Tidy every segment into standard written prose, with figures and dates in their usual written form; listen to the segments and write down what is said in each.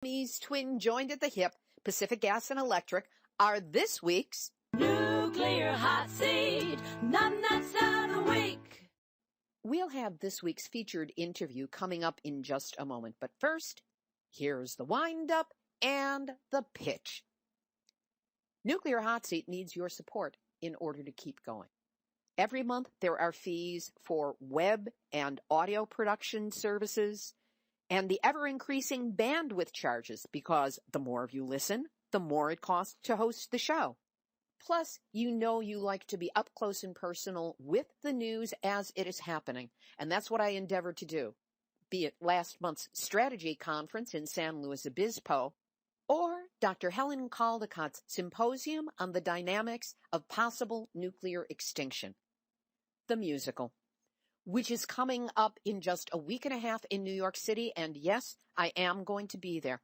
Siamese twin joined at the hip, Pacific Gas and Electric, are this week's Nuclear Hot Seat, nuts of the week. We'll have this week's featured interview coming up in just a moment. But first, here's the wind-up and the pitch. Nuclear Hot Seat needs your support in order to keep going. Every month, there are fees for web and audio production services and the ever-increasing bandwidth charges because the more of you listen, the more it costs to host the show. Plus, you know you like to be up close and personal with the news as it is happening, and that's what I endeavor to do, be it last month's strategy conference in San Luis Obispo or Dr. Helen Caldicott's symposium on the dynamics of possible nuclear extinction. The musical, which is coming up in just a week and a half in New York City, and yes, I am going to be there.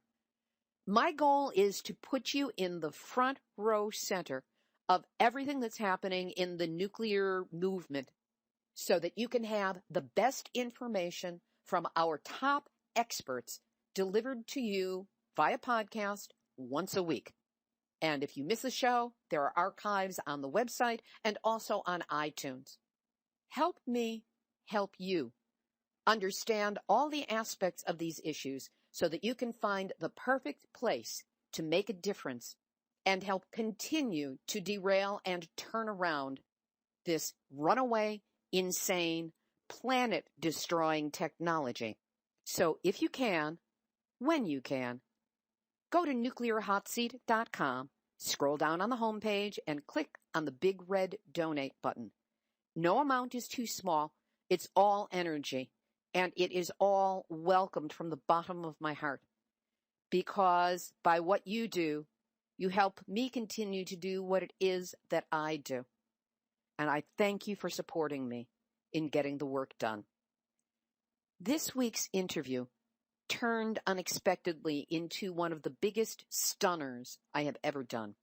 My goal is to put you in the front row center of everything that's happening in the nuclear movement so that you can have the best information from our top experts delivered to you via podcast once a week. And if you miss a show, there are archives on the website and also on iTunes. Help me help you understand all the aspects of these issues so that you can find the perfect place to make a difference and help continue to derail and turn around this runaway, insane, planet-destroying technology. So if you can, when you can, go to nuclearhotseat.com, scroll down on the homepage, and click on the big red donate button. No amount is too small. It's all energy, and it is all welcomed from the bottom of my heart. Because by what you do, you help me continue to do what it is that I do. And I thank you for supporting me in getting the work done. This week's interview turned unexpectedly into one of the biggest stunners I have ever done.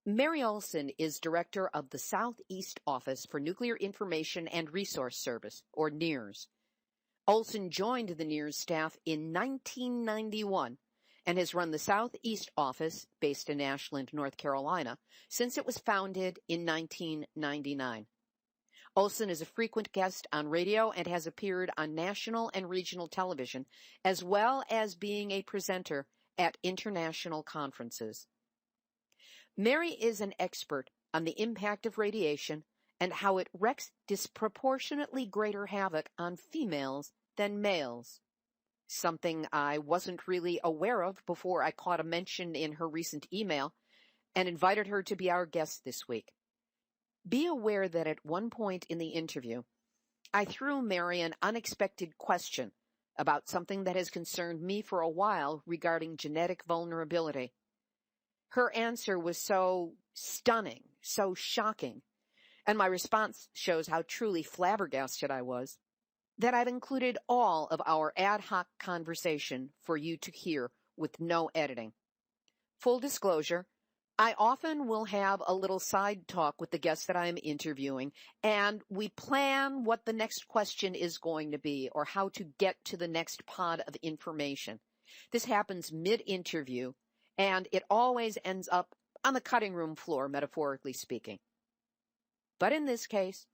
Mary Olson is director of the Southeast Office for Nuclear Information and Resource Service, or NIRS. Olson joined the NIRS staff in 1991 and has run the Southeast Office, based in Ashland, North Carolina, since it was founded in 1999. Olson is a frequent guest on radio and has appeared on national and regional television, as well as being a presenter at international conferences. Mary is an expert on the impact of radiation and how it wreaks disproportionately greater havoc on females than males, something I wasn't really aware of before I caught a mention in her recent email and invited her to be our guest this week. Be aware that at one point in the interview, I threw Mary an unexpected question about something that has concerned me for a while regarding genetic vulnerability. Her answer was so stunning, so shocking, and my response shows how truly flabbergasted I was, that I've included all of our ad hoc conversation for you to hear with no editing. Full disclosure, I often will have a little side talk with the guest that I'm interviewing, and we plan what the next question is going to be or how to get to the next pod of information. This happens mid-interview, and it always ends up on the cutting room floor, metaphorically speaking. But in this case,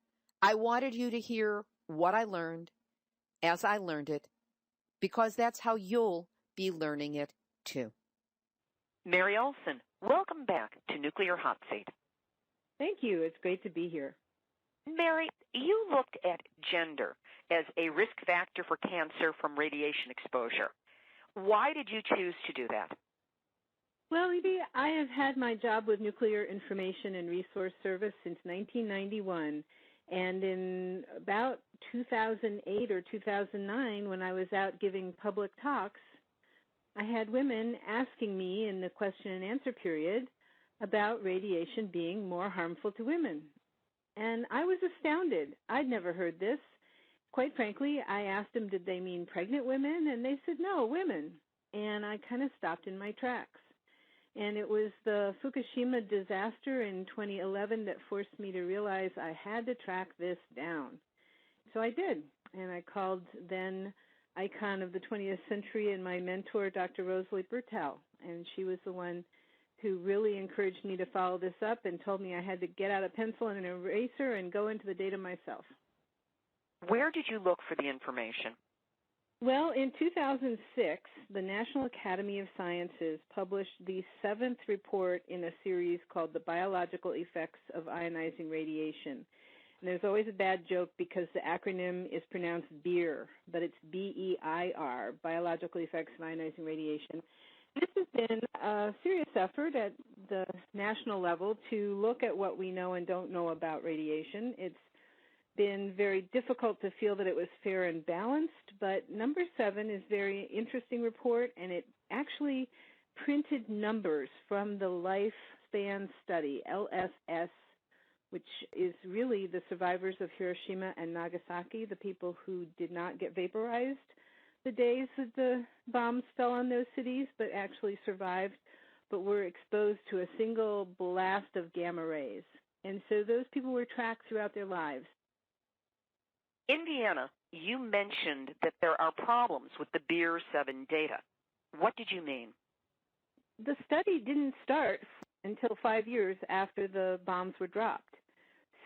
I wanted you to hear what I learned as I learned it, because that's how you'll be learning it too. Mary Olson, welcome back to Nuclear Hot Seat. Thank you. It's great to be here. Mary, you looked at gender as a risk factor for cancer from radiation exposure. Why did you choose to do that? Well, Libby, I have had my job with Nuclear Information and Resource Service since 1991, and in about 2008 or 2009, when I was out giving public talks, I had women asking me in the question and answer period about radiation being more harmful to women. And I was astounded. I'd never heard this. Quite frankly, I asked them, did they mean pregnant women? And they said, no, women. And I kind of stopped in my tracks. And it was the Fukushima disaster in 2011 that forced me to realize I had to track this down. So I did, and I called then icon of the 20th century and my mentor, Dr. Rosalie Bertel. And she was the one who really encouraged me to follow this up and told me I had to get out a pencil and an eraser and go into the data myself. Where did you look for the information? Well, in 2006, the National Academy of Sciences published the 7th report in a series called The Biological Effects of Ionizing Radiation. And there's always a bad joke because the acronym is pronounced BEIR, but it's BEIR, Biological Effects of Ionizing Radiation. This has been a serious effort at the national level to look at what we know and don't know about radiation. It's been very difficult to feel that it was fair and balanced, but number 7 is a very interesting report, and it actually printed numbers from the lifespan study, LSS, which is really the survivors of Hiroshima and Nagasaki, the people who did not get vaporized the days that the bombs fell on those cities, but actually survived, but were exposed to a single blast of gamma rays. And so those people were tracked throughout their lives. Indiana, you mentioned that there are problems with the BEIR 7 data. What did you mean? The study didn't start until 5 years after the bombs were dropped.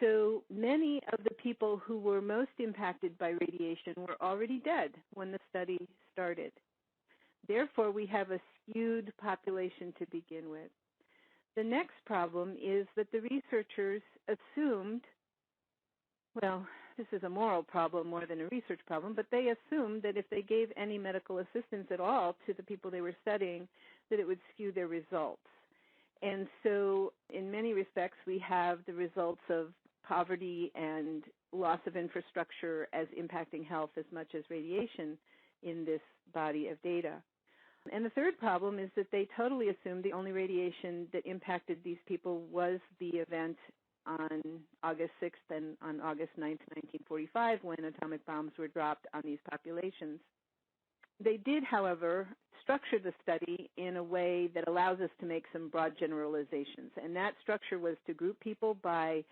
So many of the people who were most impacted by radiation were already dead when the study started. Therefore, we have a skewed population to begin with. The next problem is that the researchers assumed, well, this is a moral problem more than a research problem, but they assumed that if they gave any medical assistance at all to the people they were studying, that it would skew their results. And so in many respects, we have the results of poverty and loss of infrastructure as impacting health as much as radiation in this body of data. And the third problem is that they totally assumed the only radiation that impacted these people was the event on August 6th and on August 9th, 1945, when atomic bombs were dropped on these populations. They did, however, structure the study in a way that allows us to make some broad generalizations. And that structure was to group people by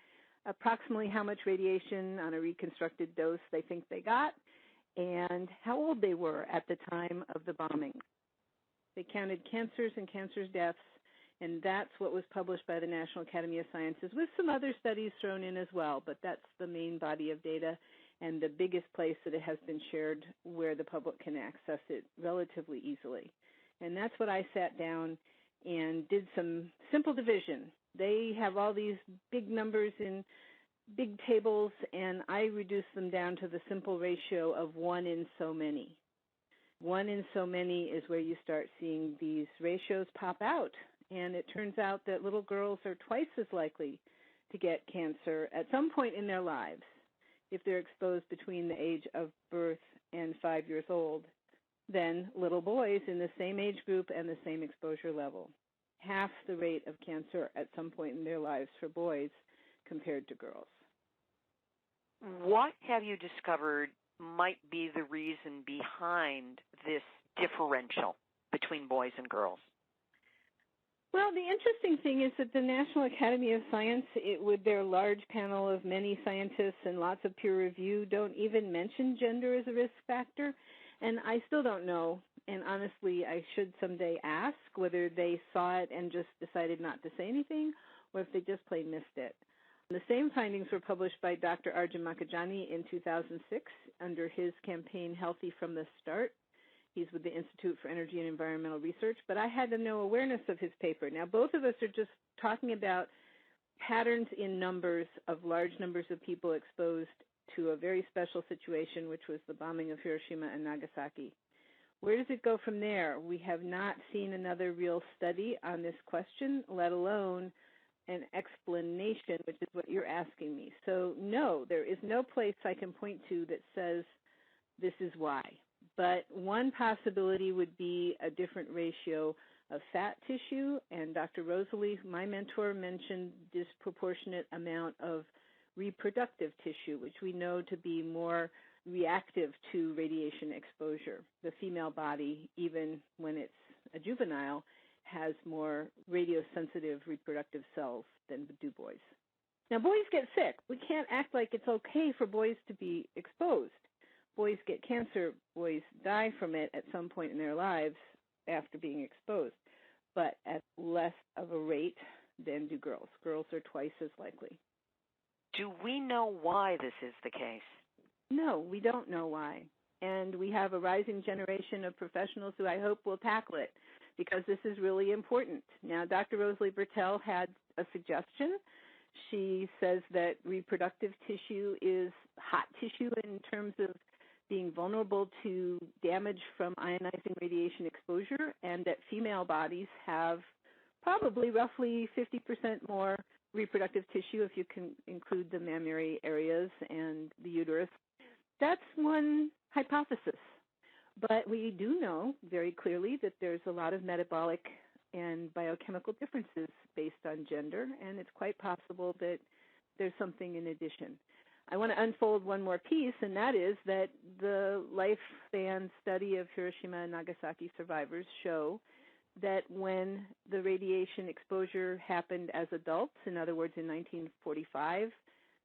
approximately how much radiation on a reconstructed dose they think they got and how old they were at the time of the bombing. They counted cancers and cancer deaths, and that's what was published by the National Academy of Sciences, with some other studies thrown in as well, but that's the main body of data and the biggest place that it has been shared where the public can access it relatively easily. And that's what I sat down and did some simple division. They have all these big numbers in big tables, and I reduced them down to the simple ratio of 1 in so many. 1 in so many is where you start seeing these ratios pop out. And it turns out that little girls are twice as likely to get cancer at some point in their lives if they're exposed between the age of birth and 5 years old than little boys in the same age group and the same exposure level. Half the rate of cancer at some point in their lives for boys compared to girls. What have you discovered might be the reason behind this differential between boys and girls? Well, the interesting thing is that the National Academy of Science, with their large panel of many scientists and lots of peer review, don't even mention gender as a risk factor. And I still don't know, and honestly, I should someday ask whether they saw it and just decided not to say anything, or if they just plain missed it. The same findings were published by Dr. Arjun Makajani in 2006 under his campaign Healthy from the Start. He's with the Institute for Energy and Environmental Research, but I had no awareness of his paper. Now, both of us are just talking about patterns in numbers of large numbers of people exposed to a very special situation, which was the bombing of Hiroshima and Nagasaki. Where does it go from there? We have not seen another real study on this question, let alone an explanation, which is what you're asking me. So, no, there is no place I can point to that says this is why. But one possibility would be a different ratio of fat tissue, and Dr. Rosalie, my mentor, mentioned disproportionate amount of reproductive tissue, which we know to be more reactive to radiation exposure. The female body, even when it's a juvenile, has more radiosensitive reproductive cells than do boys. Now, boys get sick. We can't act like it's okay for boys to be exposed. boys get cancer, boys die from it at some point in their lives after being exposed, but at less of a rate than do girls. Girls are twice as likely. Do we know why this is the case? No, we don't know why. And we have a rising generation of professionals who I hope will tackle it, because this is really important. Now, Dr. Rosalie Bertell had a suggestion. She says that reproductive tissue is hot tissue in terms of being vulnerable to damage from ionizing radiation exposure, and that female bodies have probably roughly 50% more reproductive tissue if you can include the mammary areas and the uterus. That's one hypothesis. But we do know very clearly that there's a lot of metabolic and biochemical differences based on gender, and it's quite possible that there's something in addition. I want to unfold one more piece, and that is that the lifespan study of Hiroshima and Nagasaki survivors show that when the radiation exposure happened as adults, in other words, in 1945,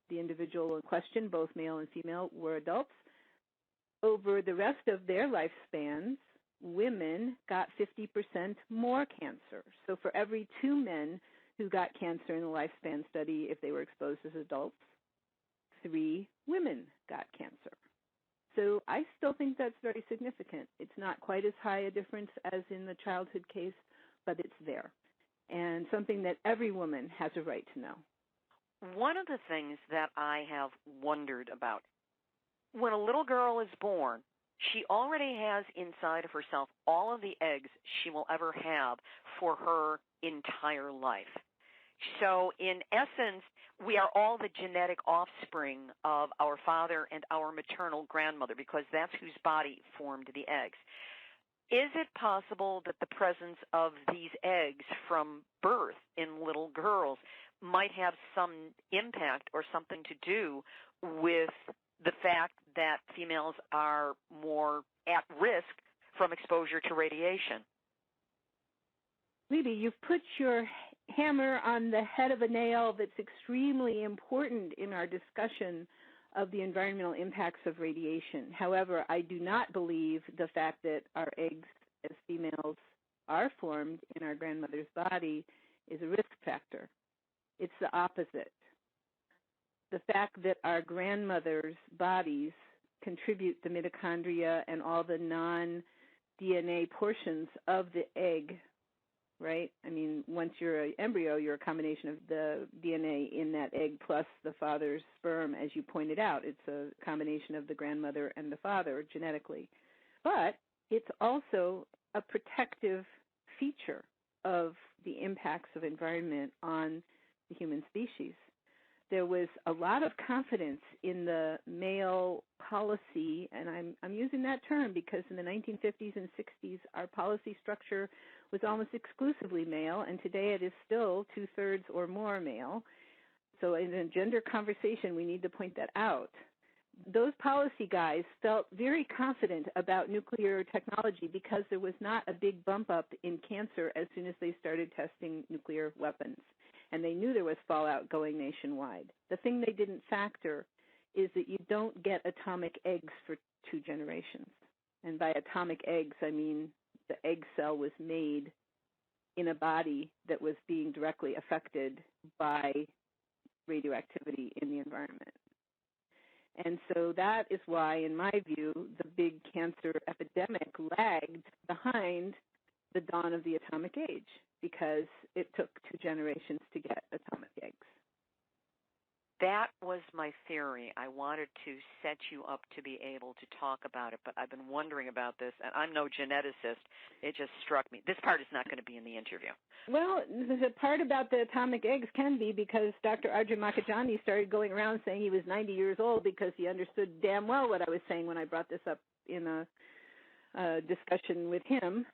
the individual in question, both male and female, were adults. Over the rest of their lifespans, women got 50% more cancer. So for every 2 men who got cancer in the lifespan study, if they were exposed as adults, 3 women got cancer. So I still think that's very significant. It's not quite as high a difference as in the childhood case, but it's there, and something that every woman has a right to know. One of the things that I have wondered about, when a little girl is born, she already has inside of herself all of the eggs she will ever have for her entire life. So in essence, we are all the genetic offspring of our father and our maternal grandmother, because that's whose body formed the eggs. Is it possible that the presence of these eggs from birth in little girls might have some impact or something to do with the fact that females are more at risk from exposure to radiation? Libby, you've put your hammer on the head of a nail that's extremely important in our discussion of the environmental impacts of radiation. However, I do not believe the fact that our eggs as females are formed in our grandmother's body is a risk factor. It's the opposite. The fact that our grandmother's bodies contribute the mitochondria and all the non-DNA portions of the egg, right? I mean, once you're an embryo, you're a combination of the DNA in that egg plus the father's sperm, as you pointed out. It's a combination of the grandmother and the father genetically. But it's also a protective feature of the impacts of environment on the human species. There was a lot of confidence in the male policy, and I'm using that term because in the 1950s and 60s, our policy structure was almost exclusively male, and today it is still 2/3 or more male. So in a gender conversation, we need to point that out. Those policy guys felt very confident about nuclear technology because there was not a big bump up in cancer as soon as they started testing nuclear weapons. And they knew there was fallout going nationwide. The thing they didn't factor is that you don't get atomic eggs for 2 generations. And by atomic eggs, I mean the egg cell was made in a body that was being directly affected by radioactivity in the environment. And so that is why, in my view, the big cancer epidemic lagged behind the dawn of the atomic age, because it took 2 generations to get atomic eggs. That was my theory. I wanted to set you up to be able to talk about it, but I've been wondering about this, and I'm no geneticist. It just struck me. This part is not going to be in the interview. Well, the part about the atomic eggs can be because Dr. Arjun Makajani started going around saying he was 90 years old because he understood damn well what I was saying when I brought this up in a discussion with him.